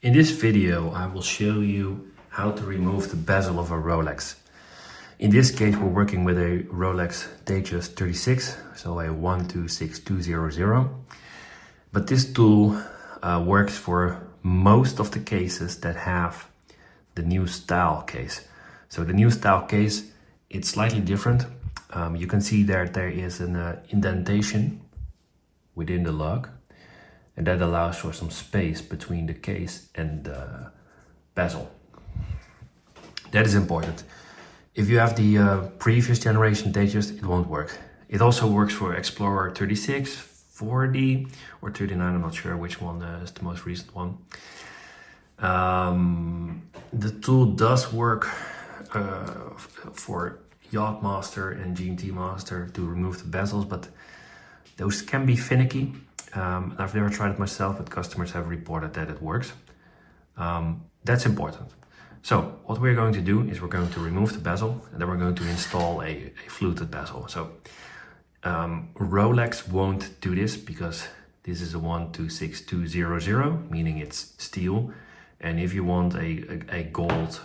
In this video, I will show you how to remove the bezel of a Rolex. In this case, we're working with a Rolex Datejust 36, so a 126200. But this tool works for most of the cases that have the new style case. So the new style case, it's slightly different. You can see there is an indentation within the lug, and that allows for some space between the case and the bezel. That is important. If you have the previous generation Datejust, it won't work. It also works for Explorer 36, 40 or 39, I'm not sure which one is the most recent one. The tool does work for Yachtmaster and GMT Master to remove the bezels, but those can be finicky. I've never tried it myself, but customers have reported that it works. That's important. So what we're going to do is we're going to remove the bezel, and then we're going to install a fluted bezel. So Rolex won't do this because this is a 126200, meaning it's steel. And if you want a gold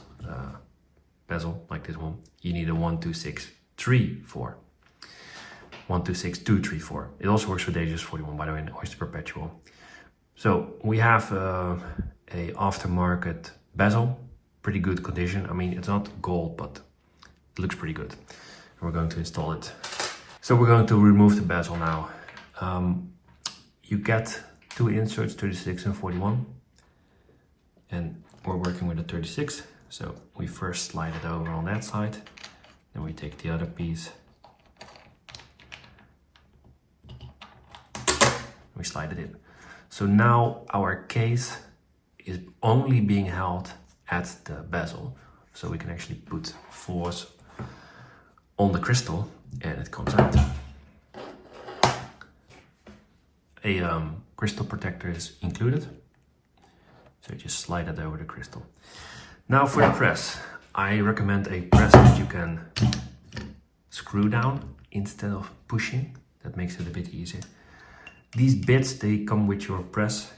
bezel like this one, you need a 126334. 126234. It also works for Datejust 41, by the way, and Oyster Perpetual. So we have a aftermarket bezel, pretty good condition. I mean, it's not gold, but it looks pretty good. And we're going to install it. So we're going to remove the bezel now. You get two inserts, 36 and 41. And we're working with a 36. So we first slide it over on that side. Then we take the other piece. We slide it in. So now our case is only being held at the bezel. So we can actually put force on the crystal and it comes out. A crystal protector is included. So you just slide it over the crystal. Now for the press, I recommend a press that you can screw down instead of pushing. That makes it a bit easier. These bits, they come with your press.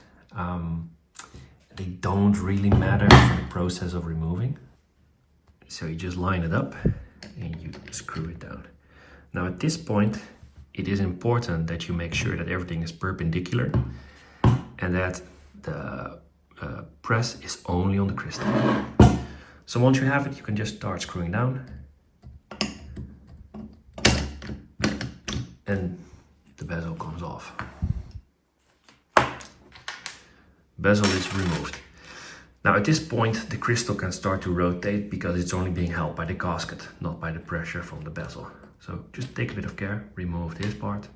They don't really matter for the process of removing. So you just line it up and you screw it down. Now at this point, it is important that you make sure that everything is perpendicular and that the press is only on the crystal. So once you have it, you can just start screwing down. And the bezel comes off. Bezel is removed. Now at this point, the crystal can start to rotate because it's only being held by the gasket, not by the pressure from the bezel. So just take a bit of care, remove this part,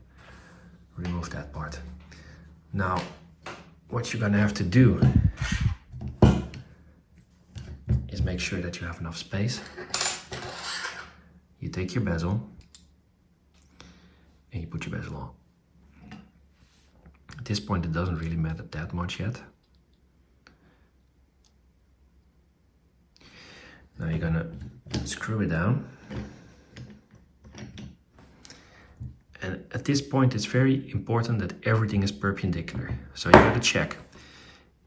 remove that part. Now, what you're gonna have to do is make sure that you have enough space. You take your bezel and you put your bezel on. At this point, it doesn't really matter that much yet. Now you're gonna screw it down. And at this point, it's very important that everything is perpendicular. So you gotta check,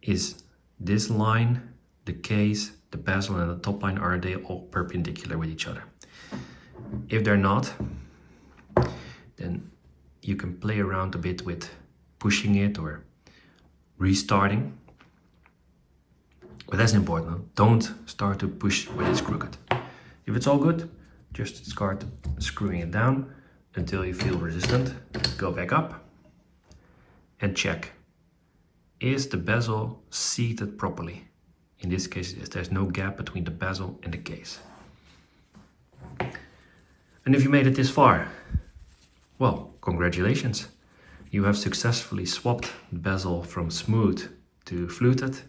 is this line, the case, the bezel and the top line, are they all perpendicular with each other? If they're not, then you can play around a bit with pushing it or restarting. But that's important. Don't start to push when it's crooked. If it's all good, just start screwing it down until you feel resistant. Go back up and check. Is the bezel seated properly? In this case, there's no gap between the bezel and the case. And if you made it this far, well, congratulations. You have successfully swapped the bezel from smooth to fluted,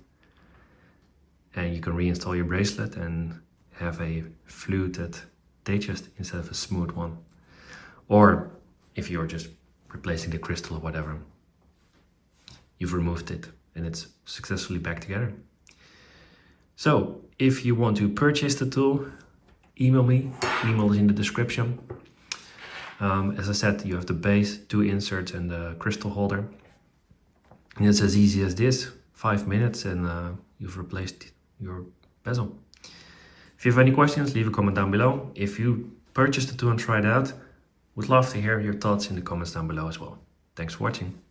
and you can reinstall your bracelet and have a fluted Datejust instead of a smooth one. Or if you're just replacing the crystal or whatever, you've removed it and it's successfully back together. So if you want to purchase the tool, email me. Email is in the description. As I said, you have the base, two inserts and the crystal holder. And it's as easy as this. 5 minutes and you've replaced your bezel. If you have any questions, leave a comment down below. If you purchased the tool and tried it out, would love to hear your thoughts in the comments down below as well. Thanks for watching.